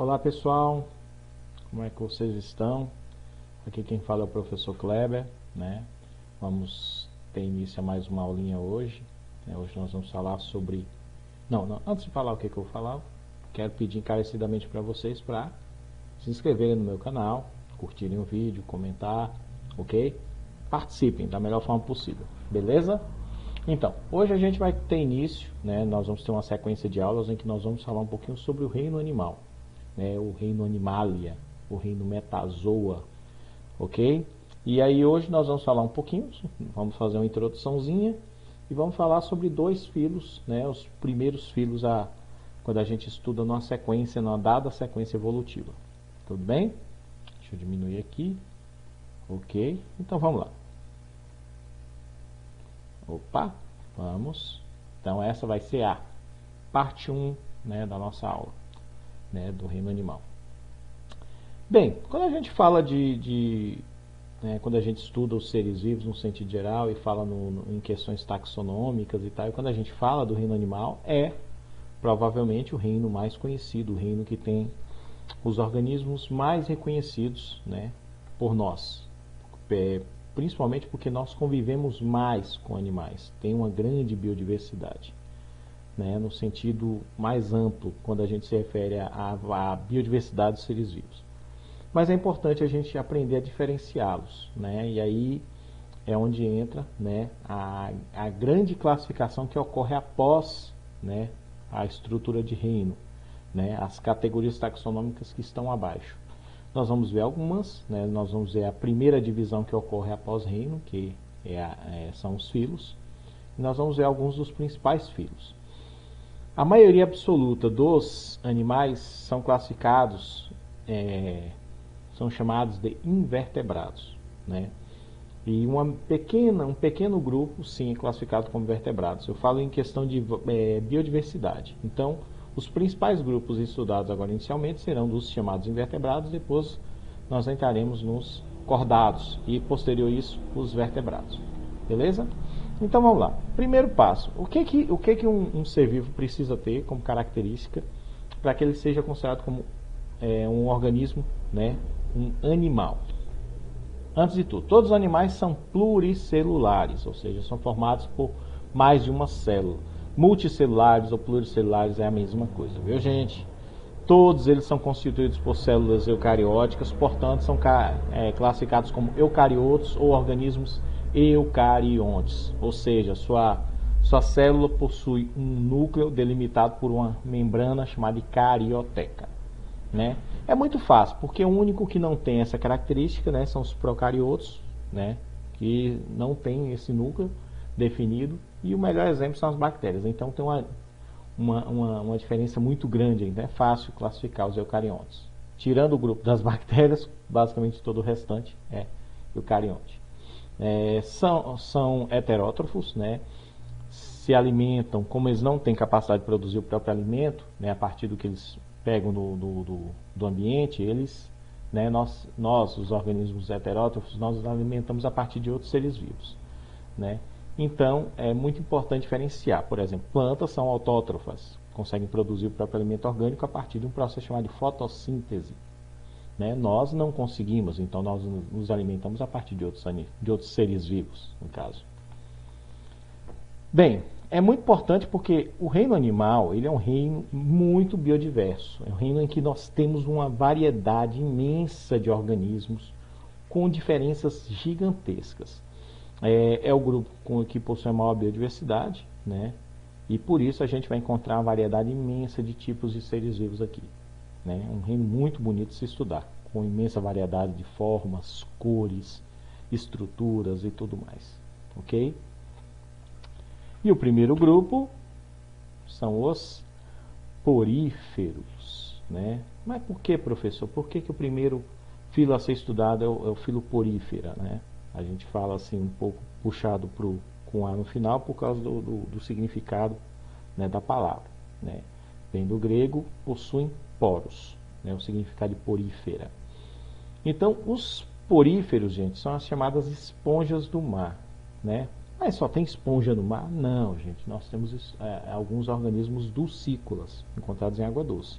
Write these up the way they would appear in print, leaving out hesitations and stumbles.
Olá pessoal, como é que vocês estão? Aqui quem fala é o professor Kleber, né? Vamos ter início a mais uma aulinha hoje. Hoje nós vamos falar sobre... Não, antes de falar o que eu vou falar, quero pedir encarecidamente para vocês para se inscreverem no meu canal, curtirem o vídeo, comentar, ok? Participem da melhor forma possível, beleza? Então, hoje a gente vai ter início, né? Nós vamos ter uma sequência de aulas em que nós vamos falar um pouquinho sobre o reino animal, né? O reino Animalia, o reino Metazoa, ok? E aí hoje nós vamos falar um pouquinho, vamos fazer uma introduçãozinha e vamos falar sobre dois filos, né? Os primeiros filos quando a gente estuda numa sequência, numa dada sequência evolutiva. Tudo bem? Deixa eu diminuir aqui. Ok, então vamos lá. Opa, vamos. Então essa vai ser a parte 1, né, da nossa aula, né, do reino animal. Bem, quando a gente fala quando a gente estuda os seres vivos no sentido geral e fala em questões taxonômicas e tal, e quando a gente fala do reino animal, é provavelmente o reino mais conhecido, o reino que tem os organismos mais reconhecidos, né, por nós, principalmente porque nós convivemos mais com animais, tem uma grande biodiversidade, né, no sentido mais amplo, quando a gente se refere à biodiversidade dos seres vivos. Mas é importante a gente aprender a diferenciá-los, né, e aí é onde entra, né, a grande classificação que ocorre após, né, a estrutura de reino, né, as categorias taxonômicas que estão abaixo. Nós vamos ver algumas, né, nós vamos ver a primeira divisão que ocorre após reino, que são os filos, e nós vamos ver alguns dos principais filos. A maioria absoluta dos animais são classificados, são chamados de invertebrados, né? E um pequeno grupo, sim, é classificado como vertebrados. Eu falo em questão de biodiversidade. Então, os principais grupos estudados agora inicialmente serão dos chamados invertebrados, depois nós entraremos nos cordados e posterior isso os vertebrados. Beleza? Então vamos lá. Primeiro passo, o que um ser vivo precisa ter como característica para que ele seja considerado como um organismo, né, um animal? Antes de tudo, todos os animais são pluricelulares, ou seja, são formados por mais de uma célula. Multicelulares ou pluricelulares é a mesma coisa, viu, gente? Todos eles são constituídos por células eucarióticas, portanto são classificados como eucariotos ou organismos eucariontes, ou seja, sua célula possui um núcleo delimitado por uma membrana chamada carioteca, né? É muito fácil, porque o único que não tem essa característica, né, são os procariotos, né, que não tem esse núcleo definido, e o melhor exemplo são as bactérias. Então tem uma diferença muito grande, é fácil classificar os eucariontes. Tirando o grupo das bactérias, basicamente todo o restante é eucarionte. São heterótrofos, né, se alimentam, como eles não têm capacidade de produzir o próprio alimento, né, a partir do que eles pegam do ambiente, eles, né, nós, os organismos heterótrofos, nós nos alimentamos a partir de outros seres vivos, né? Então, é muito importante diferenciar. Por exemplo, plantas são autótrofas, conseguem produzir o próprio alimento orgânico a partir de um processo chamado de fotossíntese, né? Nós não conseguimos, então nós nos alimentamos a partir de outros seres vivos, no caso. Bem, é muito importante porque o reino animal, ele é um reino muito biodiverso. É um reino em que nós temos uma variedade imensa de organismos com diferenças gigantescas. É o grupo que possui a maior biodiversidade, né? E por isso a gente vai encontrar uma variedade imensa de tipos de seres vivos aqui, né? Um reino muito bonito de se estudar, com imensa variedade de formas, cores, estruturas e tudo mais, ok? E o primeiro grupo são os poríferos, né? Mas por que, professor? Por que o primeiro filo a ser estudado é o filo porífera, né? A gente fala assim um pouco puxado com A no final por causa do significado, né, da palavra, né? Vem do grego, possuem poros, né, o significado de porífera. Então, os poríferos, gente, são as chamadas esponjas do mar, né? Mas só tem esponja no mar? Não, gente. Nós temos alguns organismos dulcícolas encontrados em água doce.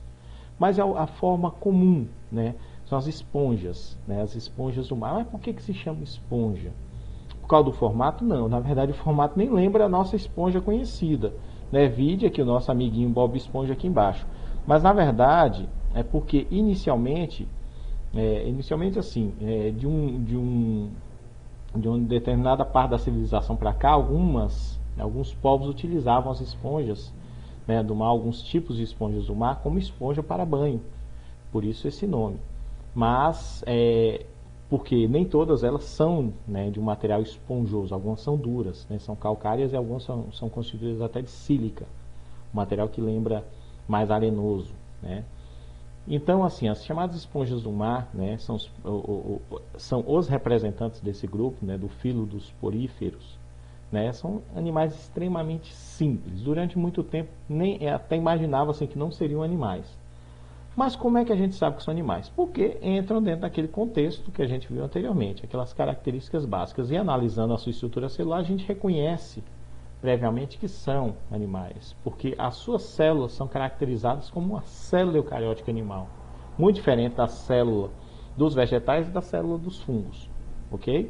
mas é a forma comum, né? São as esponjas, né? As esponjas do mar. Mas por que se chama esponja? Por causa do formato? Não, na verdade o formato nem lembra a nossa esponja conhecida, né? Vide aqui o nosso amiguinho Bob Esponja aqui embaixo. Mas na verdade é porque inicialmente assim, de uma determinada parte da civilização para cá, alguns povos utilizavam as esponjas, né, do mar, alguns tipos de esponjas do mar, como esponja para banho. Por isso esse nome. Mas, porque nem todas elas são, né, de um material esponjoso, algumas são duras, né, são calcárias e algumas são constituídas até de sílica, um material que lembra mais arenoso, né. Então, assim, as chamadas esponjas do mar, né, são os representantes desse grupo, né, do filo dos poríferos, né, são animais extremamente simples. Durante muito tempo, nem até imaginava assim, que não seriam animais. Mas como é que a gente sabe que são animais? Porque entram dentro daquele contexto que a gente viu anteriormente, aquelas características básicas. E analisando a sua estrutura celular, a gente reconhece previamente que são animais, porque as suas células são caracterizadas como uma célula eucariótica animal, muito diferente da célula dos vegetais e da célula dos fungos, ok?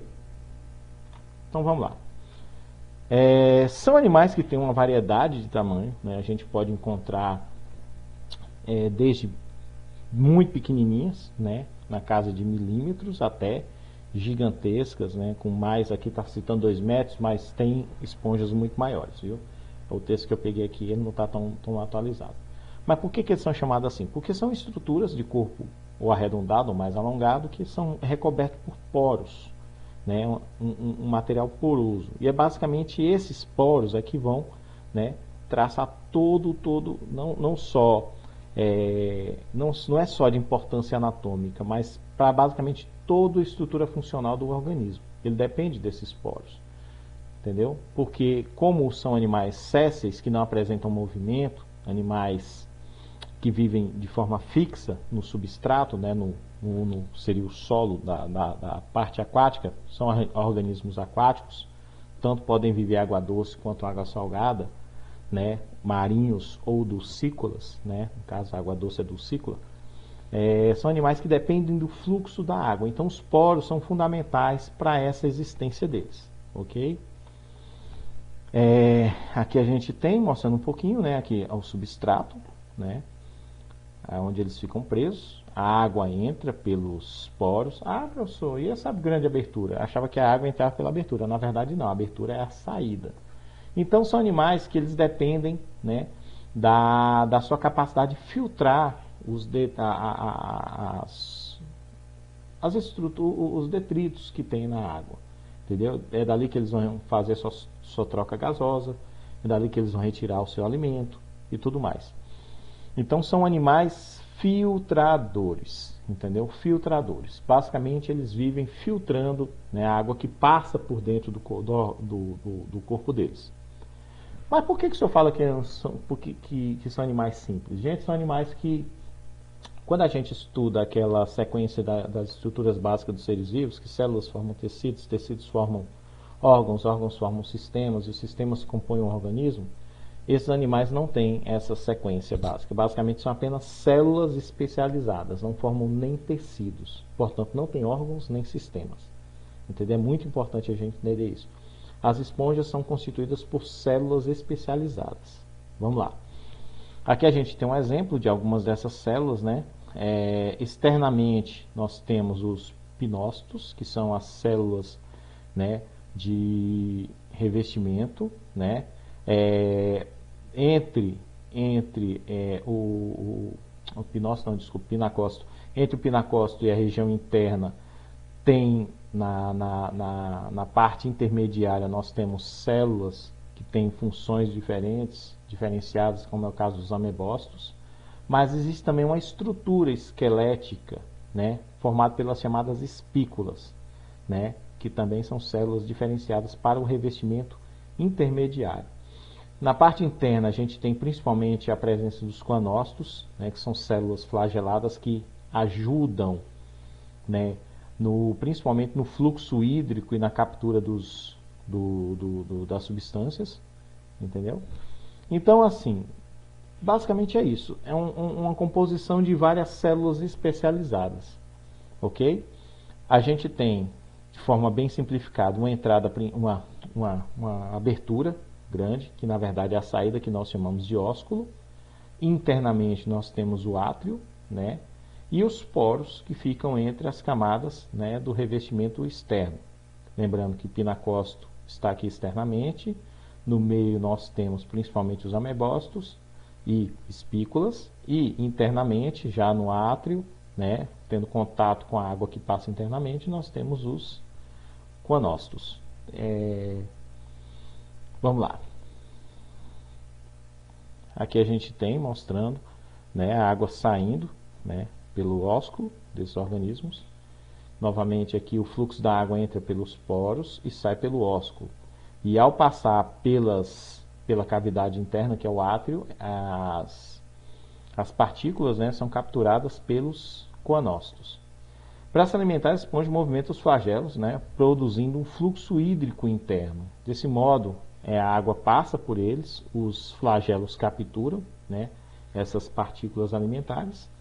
Então vamos lá. São animais que têm uma variedade de tamanho, né? A gente pode encontrar desde muito pequenininhas, né? Na casa de milímetros, até gigantescas, né, com mais, aqui está citando 2 metros, mas tem esponjas muito maiores, viu? O texto que eu peguei aqui, ele não está tão atualizado. Mas por que eles são chamados assim? Porque são estruturas de corpo ou arredondado ou mais alongado que são recobertos por poros, né, um material poroso. E é basicamente esses poros é que vão, né, traçar não só não é só de importância anatômica, mas para basicamente toda a estrutura funcional do organismo. Ele depende desses poros, entendeu? Porque como são animais sésseis, que não apresentam movimento, animais que vivem de forma fixa no substrato, né, seria o solo da parte aquática, são organismos aquáticos, tanto podem viver água doce quanto água salgada, né, marinhos ou dulcícolas, né, no caso a água doce é dulcícola, são animais que dependem do fluxo da água. Então os poros são fundamentais para essa existência deles, ok? Aqui a gente tem, mostrando um pouquinho, né, aqui é o substrato, né, onde eles ficam presos. A água entra pelos poros. Ah, professor, e essa grande abertura? Achava que a água entrava pela abertura. Na verdade não, a abertura é a saída. Então são animais que eles dependem, né, da sua capacidade de filtrar os detritos que tem na água, entendeu? É dali que eles vão fazer sua troca gasosa, é dali que eles vão retirar o seu alimento e tudo mais. Então são animais filtradores, entendeu? Filtradores. Basicamente eles vivem filtrando, né, a água que passa por dentro do corpo deles. Mas por que o senhor fala que são animais simples? Gente, são animais que, quando a gente estuda aquela sequência das estruturas básicas dos seres vivos, que células formam tecidos, tecidos formam órgãos, órgãos formam sistemas, e os sistemas compõem um organismo, esses animais não têm essa sequência básica. Basicamente são apenas células especializadas, não formam nem tecidos. Portanto, não têm órgãos nem sistemas. Entendeu? É muito importante a gente entender isso. As esponjas são constituídas por células especializadas. Vamos lá. Aqui a gente tem um exemplo de algumas dessas células, né? Externamente nós temos os pinócitos, que são as células, né, de revestimento, né? Entre o pinócito, não, desculpa, pinacócito, entre o pinacócito e a região interna tem na parte intermediária nós temos células que têm funções diferenciadas, como é o caso dos amebócitos, mas existe também uma estrutura esquelética, né, formada pelas chamadas espículas, né, que também são células diferenciadas para o revestimento intermediário. Na parte interna a gente tem principalmente a presença dos coanócitos, né, que são células flageladas que ajudam, né, principalmente no fluxo hídrico e na captura das substâncias, entendeu? Então, assim, Basicamente é isso. É uma composição de várias células especializadas. Ok? A gente tem, de forma bem simplificada, uma entrada, uma abertura grande, que na verdade é a saída que nós chamamos de ósculo. Internamente nós temos o átrio, né? E os poros que ficam entre as camadas, né, do revestimento externo. Lembrando que pinacócito está aqui externamente, no meio nós temos principalmente os amebócitos e espículas, e internamente, já no átrio, né, tendo contato com a água que passa internamente, nós temos os coanócitos. Vamos lá. Aqui a gente tem mostrando, né, a água saindo, né, pelo ósculo desses organismos. Novamente aqui o fluxo da água entra pelos poros e sai pelo ósculo. E ao passar pela cavidade interna, que é o átrio, as partículas, né, são capturadas pelos coanócitos. Para se alimentar, a esponja movimenta os flagelos, né, produzindo um fluxo hídrico interno. Desse modo, a água passa por eles, os flagelos capturam, né, essas partículas alimentares,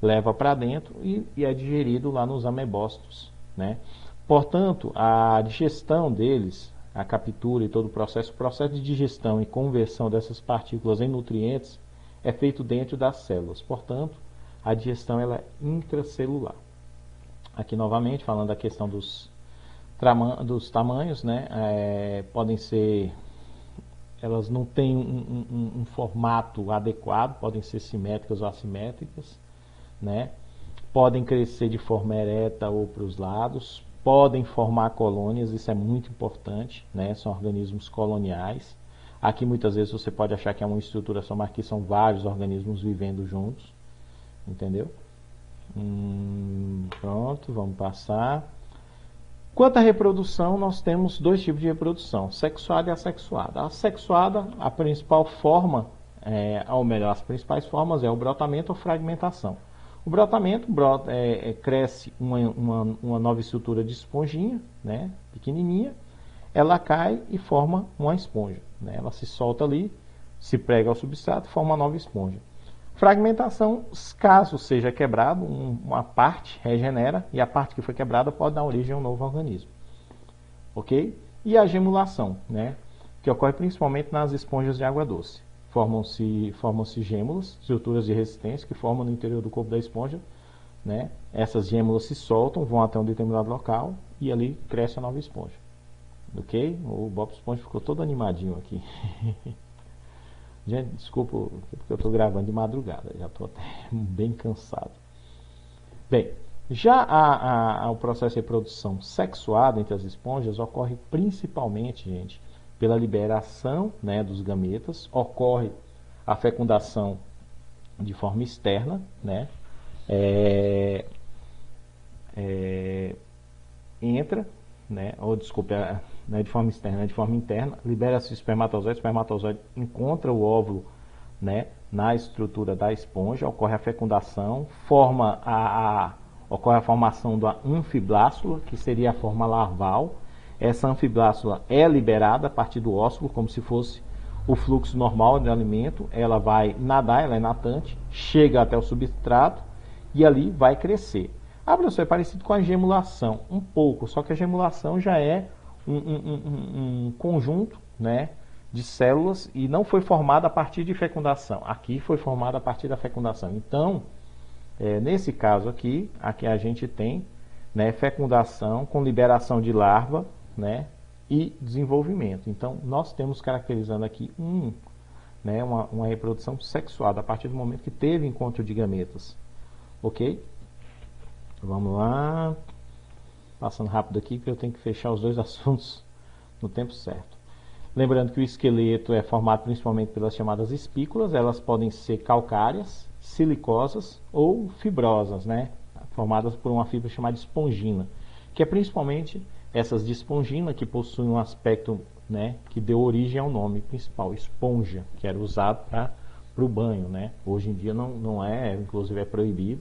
leva para dentro e é digerido lá nos amebócitos, né? Portanto, a digestão deles, a captura e todo o processo de digestão e conversão dessas partículas em nutrientes é feito dentro das células. Portanto, a digestão ela é intracelular. Aqui novamente falando da questão dos tamanhos, né? Podem ser, elas não têm um formato adequado, podem ser simétricas ou assimétricas, né? Podem crescer de forma ereta ou para os lados, podem formar colônias, isso é muito importante, né? São organismos coloniais. Aqui muitas vezes você pode achar que é uma estrutura só, mas aqui são vários organismos vivendo juntos, entendeu? Pronto, vamos passar. Quanto à reprodução, nós temos dois tipos de reprodução, sexuada e assexuada. A sexuada, a principal forma, ou melhor, as principais formas é o brotamento ou fragmentação. O brotamento cresce uma nova estrutura de esponjinha, né, pequenininha, ela cai e forma uma esponja, né, ela se solta ali, se prega ao substrato e forma uma nova esponja. Fragmentação, caso seja quebrado, uma parte regenera e a parte que foi quebrada pode dar origem a um novo organismo. Ok? E a gemulação, né, que ocorre principalmente nas esponjas de água doce. Formam-se gêmulas, estruturas de resistência que formam no interior do corpo da esponja, né? Essas gêmulas se soltam, vão até um determinado local e ali cresce a nova esponja. Ok? O Bob Esponja ficou todo animadinho aqui. Gente, desculpa, porque eu estou gravando de madrugada, já estou até bem cansado. Bem, já o processo de reprodução sexuada entre as esponjas ocorre principalmente, gente, pela liberação, né, dos gametas, ocorre a fecundação de forma externa, né, entra, né, ou desculpa, de forma externa, de forma interna, libera-se o espermatozoide encontra o óvulo, né, na estrutura da esponja, ocorre a fecundação, ocorre a formação da anfiblástula, que seria a forma larval. Essa anfiblástula é liberada a partir do ósculo, como se fosse o fluxo normal de alimento. Ela vai nadar, ela é natante, chega até o substrato e ali vai crescer. Professor, é parecido com a gemulação, um pouco, só que a gemulação já é um conjunto, né, de células e não foi formada a partir de fecundação. Aqui foi formada a partir da fecundação. Então, nesse caso aqui a gente tem, né, fecundação com liberação de larva, né, e desenvolvimento. Então, nós temos caracterizando aqui né, uma reprodução sexuada a partir do momento que teve encontro de gametas. Ok? Vamos lá. Passando rápido aqui, porque eu tenho que fechar os dois assuntos no tempo certo. Lembrando que o esqueleto é formado principalmente pelas chamadas espículas. Elas podem ser calcárias, silicosas ou fibrosas, né? Formadas por uma fibra chamada espongina, que é principalmente essas de espongina que possuem um aspecto, né, que deu origem ao nome principal, esponja, que era usado para o banho, né? Hoje em dia não é, inclusive é proibido.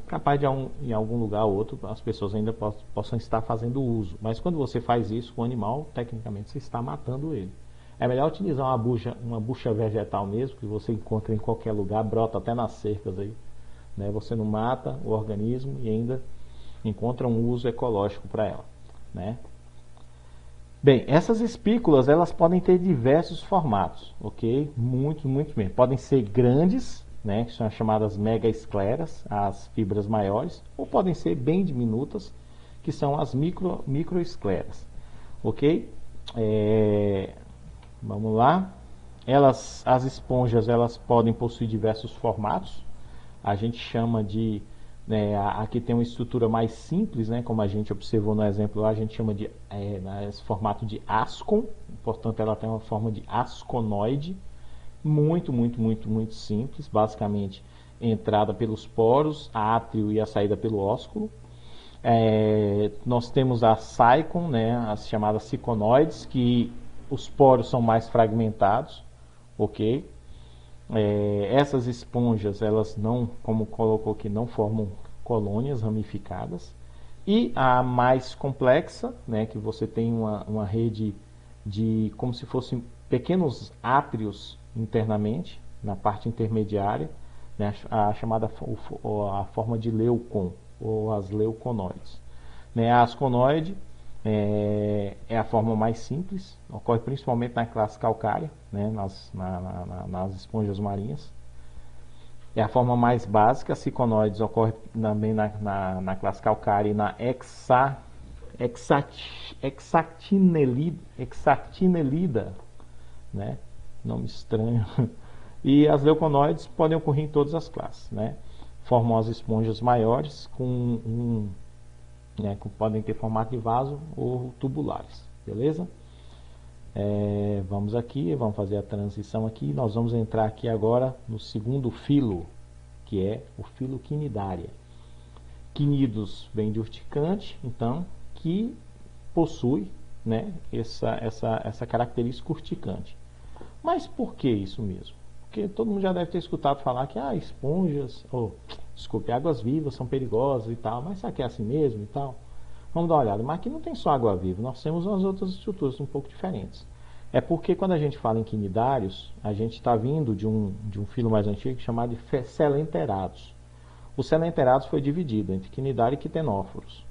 Capaz de em algum lugar ou outro as pessoas ainda possam estar fazendo uso, mas quando você faz isso com o animal, tecnicamente você está matando ele. É melhor utilizar uma bucha vegetal mesmo, que você encontra em qualquer lugar, brota até nas cercas aí, né? Você não mata o organismo e ainda encontra um uso ecológico para ela, né? Bem, essas espículas, elas podem ter diversos formatos, ok? Muitos mesmo. Podem ser grandes, né, que são as chamadas megaescleras, as fibras maiores, ou podem ser bem diminutas, que são as microescleras, ok? Vamos lá. As esponjas, elas podem possuir diversos formatos. A gente chama de, né, aqui tem uma estrutura mais simples, né, como a gente observou no exemplo lá, a gente chama de esse formato de ascon, portanto ela tem uma forma de asconoide, muito simples, basicamente entrada pelos poros, átrio e a saída pelo ósculo. Nós temos a saicon, né, as chamadas ciconoides, que os poros são mais fragmentados, ok? Essas esponjas, elas não, como colocou aqui, não formam colônias ramificadas. E a mais complexa, né, que você tem uma rede de, como se fossem pequenos átrios internamente, na parte intermediária, né, a chamada a forma de leucon, ou as leuconoides. Né, a asconoide é a forma mais simples, ocorre principalmente na classe calcária, né, nas esponjas marinhas. É a forma mais básica. A ciconoides ocorre também na classe calcária e na hexactinelida, né? Nome estranho. E as leuconoides podem ocorrer em todas as classes, né? Formam as esponjas maiores né, podem ter formato de vaso ou tubulares, beleza? Vamos aqui, vamos fazer a transição aqui. Nós vamos entrar aqui agora no segundo filo, que é o filo quinidária. Quinidos vem de urticante, então, que possui, né, essa característica urticante. Mas por que isso mesmo? Porque todo mundo já deve ter escutado falar que esponjas, águas vivas são perigosas e tal, mas será que é assim mesmo e tal? Vamos dar uma olhada. Mas aqui não tem só água viva, nós temos umas outras estruturas um pouco diferentes. É porque quando a gente fala em quinidários, a gente está vindo de um filo mais antigo chamado de selenterados. Os selenterados foi dividido entre quinidário e quitenóforos.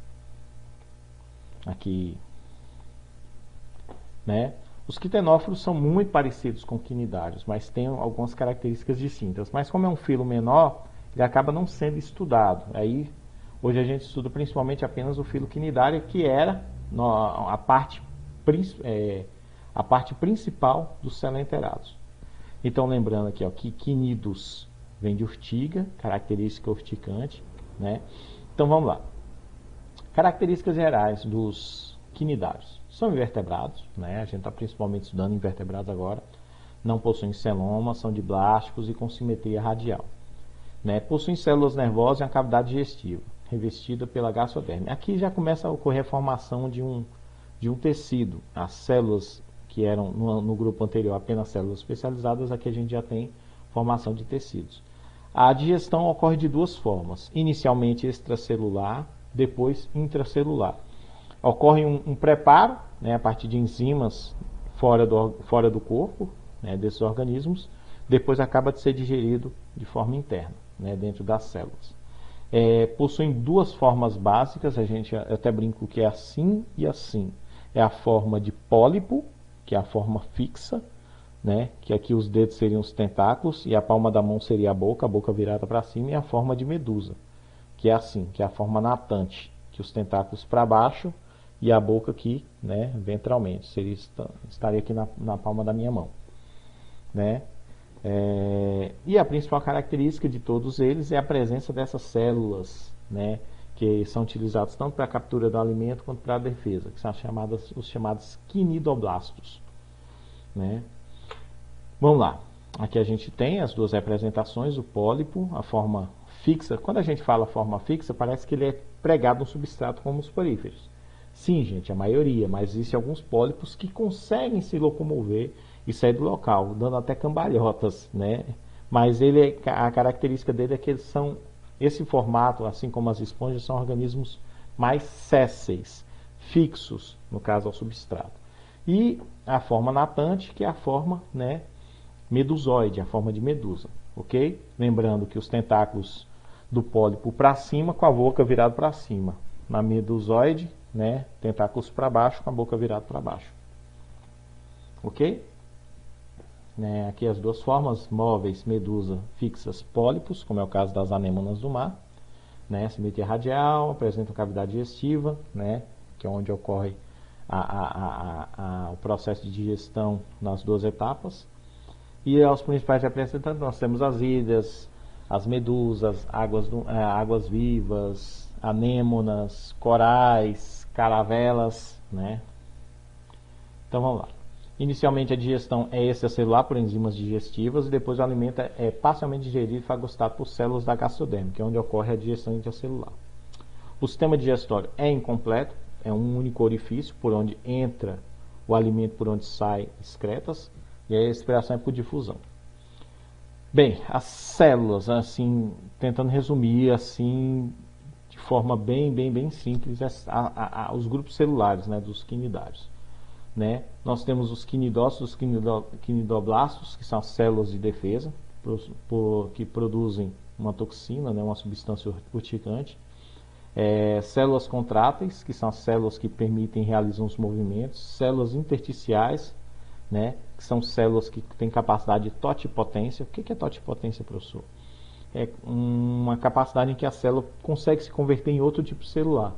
Aqui, né? Os quitenóforos são muito parecidos com quinidários, mas têm algumas características distintas. Mas como é um filo menor, ele acaba não sendo estudado. Aí, hoje a gente estuda principalmente apenas o filo quinidário, que era a parte principal dos selenterados. Então, lembrando aqui, que quinidos vem de urtiga, característica urticante, né? Então, vamos lá. Características gerais dos quinidários. São invertebrados, né? A gente está principalmente estudando invertebrados agora. Não possuem celoma, são diblásticos e com simetria radial. Né? Possuem células nervosas e uma cavidade digestiva, revestida pela gastroderme. Aqui já começa a ocorrer a formação de um tecido. As células que eram no grupo anterior apenas células especializadas, aqui a gente já tem formação de tecidos. A digestão ocorre de duas formas, inicialmente extracelular, depois intracelular. Ocorre um preparo, né, a partir de enzimas fora do corpo, né, desses organismos, depois acaba de ser digerido de forma interna, né, dentro das células. Possuem duas formas básicas, eu até brinco que é assim e assim. É a forma de pólipo, que é a forma fixa, né, que aqui os dedos seriam os tentáculos e a palma da mão seria a boca virada para cima, e a forma de medusa, que é assim, que é a forma natante, que os tentáculos para baixo e a boca aqui, né, ventralmente, estaria aqui na palma da minha mão, né? E a principal característica de todos eles é a presença dessas células, né, que são utilizadas tanto para a captura do alimento quanto para a defesa, que são os chamados quinidoblastos, né? Vamos lá. Aqui a gente tem as duas representações, o pólipo, a forma fixa. Quando a gente fala forma fixa, parece que ele é pregado no substrato como os poríferos. Sim, gente, a maioria, mas existem alguns pólipos que conseguem se locomover e sair do local, dando até cambalhotas, né? Mas a característica dele é que eles são, esse formato, assim como as esponjas, são organismos mais sésseis, fixos, no caso ao substrato. E a forma natante, que é a forma, né, medusoide, a forma de medusa, ok? Lembrando que os tentáculos do pólipo para cima, com a boca virada para cima. Na medusoide, né, tentáculos para baixo, com a boca virada para baixo. Ok? Né, aqui as duas formas, móveis, medusa, fixas, pólipos, como é o caso das anêmonas do mar. Né, simetria radial, apresenta cavidade digestiva, né, que é onde ocorre o processo de digestão nas duas etapas. E aos principais representantes nós temos as ilhas, as medusas, águas vivas, anêmonas, corais, caravelas, né? Então vamos lá. Inicialmente a digestão é extracelular por enzimas digestivas e depois o alimento é parcialmente digerido e fagocitado por células da gastoderme, que é onde ocorre a digestão intracelular. O sistema digestório é incompleto, é um único orifício por onde entra o alimento, por onde sai excretas, e a expiração é por difusão. Bem, as células, assim, tentando resumir assim de forma bem simples, os grupos celulares, né, dos quinidários. Né? Nós temos os quinidócitos, os quinidoblastos, que são as células de defesa, que produzem uma toxina, né, uma substância urticante. Células contráteis, que são as células que permitem e realizam os movimentos. Células intersticiais, né, que são células que têm capacidade de totipotência. O que é totipotência, professor? É uma capacidade em que a célula consegue se converter em outro tipo celular.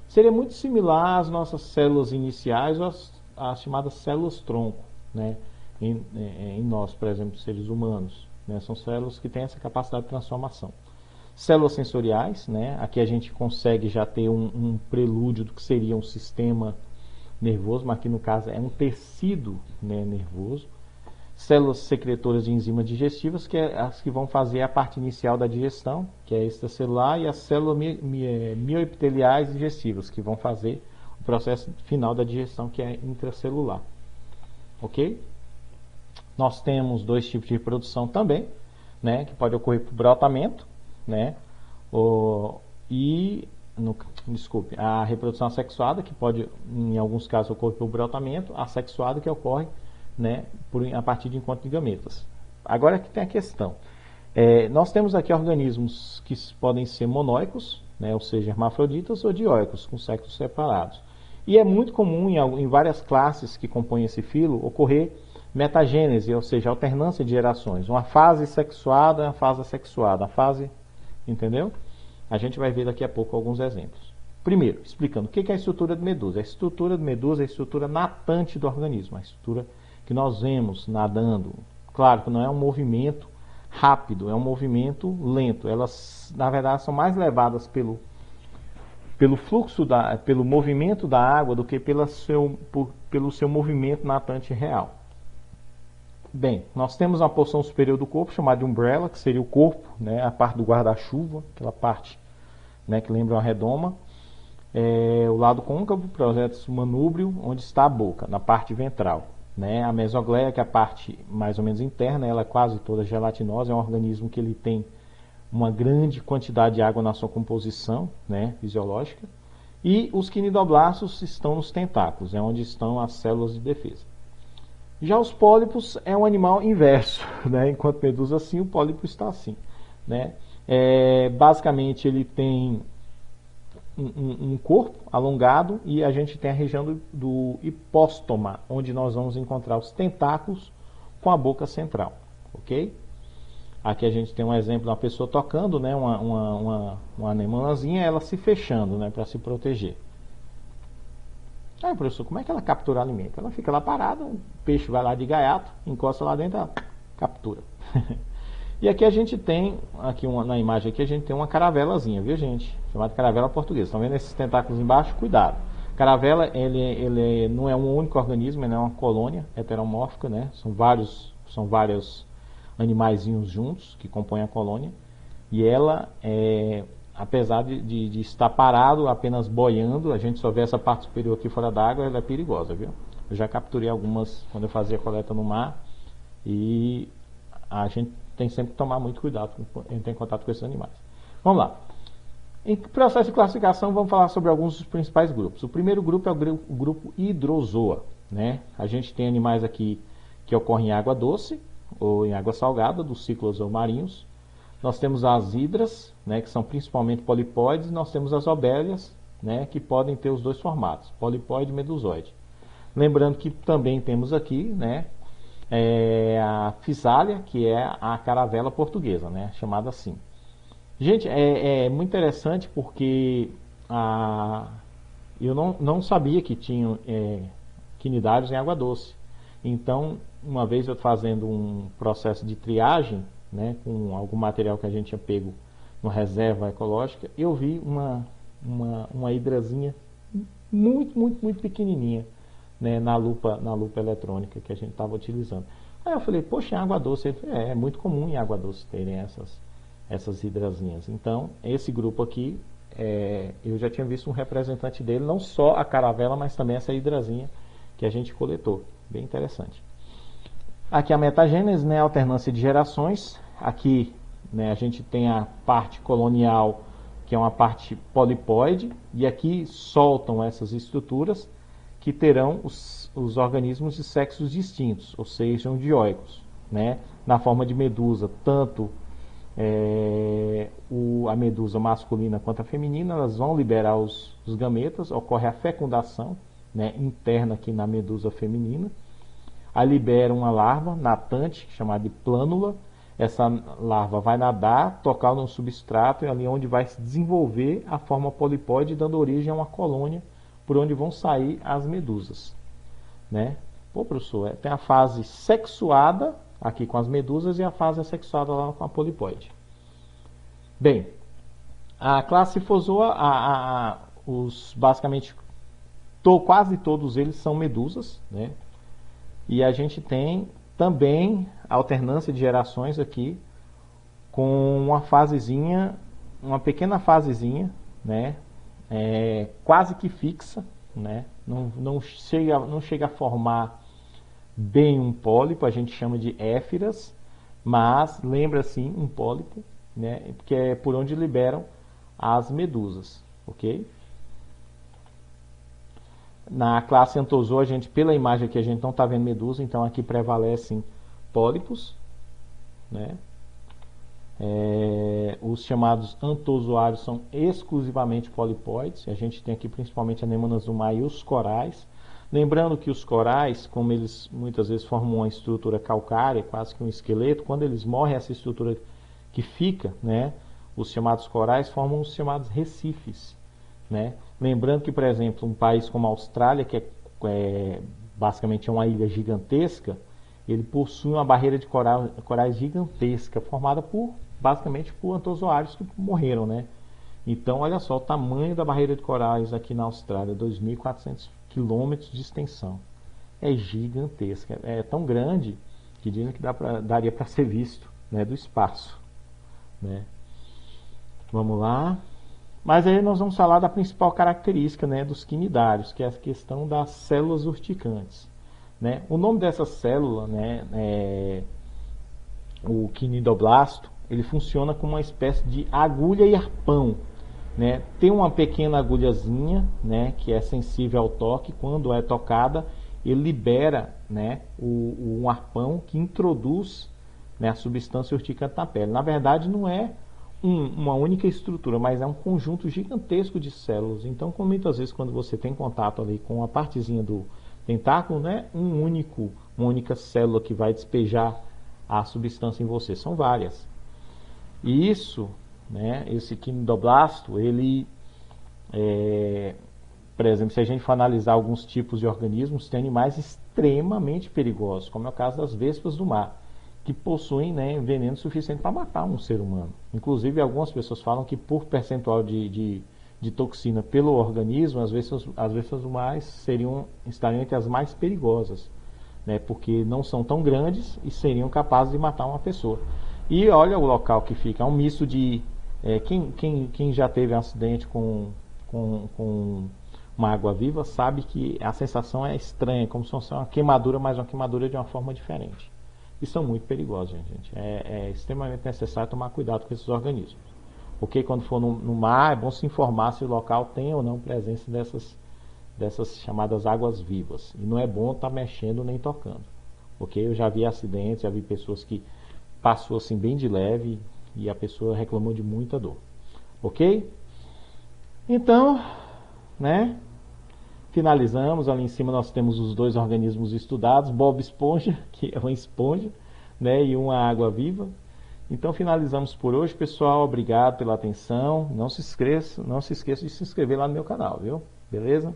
Seria muito similar às nossas células iniciais ou as chamadas células-tronco, né, em nós, por exemplo, seres humanos. Né, são células que têm essa capacidade de transformação. Células sensoriais, né, aqui a gente consegue já ter um prelúdio do que seria um sistema nervoso, mas aqui no caso é um tecido, né, nervoso. Células secretoras de enzimas digestivas, que é as que vão fazer a parte inicial da digestão, que é extracelular, e as células mioepiteliais digestivas, que vão fazer o processo final da digestão, que é intracelular. Ok? Nós temos dois tipos de reprodução também, né, que pode ocorrer por brotamento, né, desculpe, a reprodução assexuada, que pode, em alguns casos, ocorrer por brotamento, assexuada, que ocorre, né, a partir de encontro de gametas. Agora que tem a questão. Nós temos aqui organismos que podem ser monóicos, né, ou seja, hermafroditas, ou dioicos, com sexos separados. E é muito comum em várias classes que compõem esse filo ocorrer metagênese, ou seja, alternância de gerações. Uma fase sexuada, uma fase assexuada. A fase, entendeu? A gente vai ver daqui a pouco alguns exemplos. Primeiro, explicando o que é a estrutura de medusa. A estrutura de medusa é a estrutura natante do organismo, a estrutura que nós vemos nadando. Claro que não é um movimento rápido, é um movimento lento. Elas, na verdade, são mais levadas pelo fluxo, pelo movimento da água do que pelo seu movimento natante real. Bem, nós temos uma porção superior do corpo chamada de umbrella, que seria o corpo, né, a parte do guarda-chuva, aquela parte, né, que lembra uma redoma. O lado côncavo, projeto manúbrio, onde está a boca, na parte ventral. Né? A mesogleia, que é a parte mais ou menos interna, ela é quase toda gelatinosa, é um organismo que ele tem uma grande quantidade de água na sua composição, né, fisiológica. E os quinidoblastos estão nos tentáculos, é onde estão as células de defesa. Já os pólipos é um animal inverso, né? Enquanto medusa assim, o pólipo está assim. Né? Basicamente ele tem um corpo alongado e a gente tem a região do hipóstoma, onde nós vamos encontrar os tentáculos com a boca central. Ok? Aqui a gente tem um exemplo de uma pessoa tocando, né, uma anemonazinha, ela se fechando, né, para se proteger. Professor, como é que ela captura alimento? Ela fica lá parada, o peixe vai lá de gaiato, encosta lá dentro, ela captura. E aqui a gente tem, na imagem aqui, a gente tem uma caravelazinha, viu, gente? Chamada caravela portuguesa. Estão vendo esses tentáculos embaixo? Cuidado. Caravela, ele não é um único organismo, ele é uma colônia heteromórfica, né? São vários animaizinhos juntos que compõem a colônia. E ela, apesar de estar parado, apenas boiando, a gente só vê essa parte superior aqui fora d'água, ela é perigosa, viu? Eu já capturei algumas quando eu fazia coleta no mar e a gente tem sempre que tomar muito cuidado quando entrar em contato com esses animais. Vamos lá. Em processo de classificação, vamos falar sobre alguns dos principais grupos. O primeiro grupo é o grupo hidrozoa. né? A gente tem animais aqui que ocorrem em água doce ou em água salgada, dos ciclos marinhos. Nós temos as hidras, né, que são principalmente polipóides, e nós temos as obélias, né, que podem ter os dois formatos, polipóide e medusoide. Lembrando que também temos aqui, né, a fisália, que é a caravela portuguesa, né, chamada assim. Gente, é muito interessante porque eu não sabia que tinham quinidários em água doce. Então, uma vez eu fazendo um processo de triagem, né, com algum material que a gente tinha pego no reserva ecológica, eu vi uma hidrazinha muito pequenininha, né, na lupa eletrônica que a gente estava utilizando. Aí eu falei, poxa, em água doce? Ele falou, é muito comum em água doce terem essas hidrazinhas. Então, esse grupo aqui, eu já tinha visto um representante dele, não só a caravela, mas também essa hidrazinha que a gente coletou. Bem interessante. Aqui a metagênese, né, a alternância de gerações. Aqui, né, a gente tem a parte colonial, que é uma parte polipóide, e aqui soltam essas estruturas que terão os organismos de sexos distintos, ou sejam, dioicos, né, na forma de medusa, tanto a medusa masculina quanto a feminina, elas vão liberar os gametas, ocorre a fecundação, né, interna aqui na medusa feminina. Aí libera uma larva natante, chamada de plânula. Essa larva vai nadar, tocar no substrato, e ali onde vai se desenvolver a forma polipóide, dando origem a uma colônia, por onde vão sair as medusas, né? Pô, professor, tem a fase sexuada aqui com as medusas e a fase assexuada lá com a polipóide. Bem, a classe Fozoa, basicamente quase todos eles são medusas, né? E a gente tem também a alternância de gerações aqui com uma fasezinha, uma pequena fasezinha, né? Quase que fixa, né? Não chega a formar bem um pólipo, a gente chama de éfiras, mas lembra sim um pólipo, né? Porque é por onde liberam as medusas, ok? Na classe Anthozoa, pela imagem aqui, a gente não está vendo medusa, então aqui prevalecem pólipos, né? Os chamados anthozoários são exclusivamente polipóides. A gente tem aqui principalmente anemonas do mar e os corais. Lembrando que os corais, como eles muitas vezes formam uma estrutura calcária, quase que um esqueleto, quando eles morrem, essa estrutura que fica, né, os chamados corais, formam os chamados recifes, né? Lembrando que, por exemplo, um país como a Austrália, que basicamente uma ilha gigantesca, ele possui uma barreira de corais gigantesca, formada basicamente por anthozoários que morreram, né? Então, olha só o tamanho da barreira de corais aqui na Austrália, 2.400 quilômetros de extensão. É gigantesca, é tão grande que dizem que daria para ser visto, né, do espaço, né? Vamos lá. Mas aí nós vamos falar da principal característica, né, dos quinidários, que é a questão das células urticantes, né? O nome dessa célula, né, o quinidoblasto, ele funciona como uma espécie de agulha e arpão, né? Tem uma pequena agulhazinha, né, que é sensível ao toque. Quando é tocada, ele libera, né, um arpão que introduz, né, a substância urticante na pele. Na verdade, não é uma única estrutura, mas é um conjunto gigantesco de células. Então, muitas vezes, quando você tem contato ali com a partezinha do tentáculo, não é uma única célula que vai despejar a substância em você, são várias. E isso, né, esse quinidoblasto, ele, por exemplo, se a gente for analisar alguns tipos de organismos, tem animais extremamente perigosos, como é o caso das vespas do mar, que possuem, né, veneno suficiente para matar um ser humano. Inclusive, algumas pessoas falam que por percentual de toxina pelo organismo, as vespas do mar estariam entre as mais perigosas, né, porque não são tão grandes e seriam capazes de matar uma pessoa. E olha o local que fica, é um misto de... quem já teve um acidente com uma água-viva sabe que a sensação é estranha, como se fosse uma queimadura, mas uma queimadura de uma forma diferente. E são muito perigosos, gente. É extremamente necessário tomar cuidado com esses organismos. Porque quando for no mar, é bom se informar se o local tem ou não presença dessas chamadas águas vivas. E não é bom estar mexendo nem tocando. Ok? Eu já vi acidentes, já vi pessoas que passou assim bem de leve e a pessoa reclamou de muita dor. Ok? Então, né? Finalizamos. Ali em cima nós temos os dois organismos estudados, Bob Esponja, que é uma esponja, né? E uma água viva. Então finalizamos por hoje, pessoal. Obrigado pela atenção. Não se esqueça de se inscrever lá no meu canal, viu? Beleza?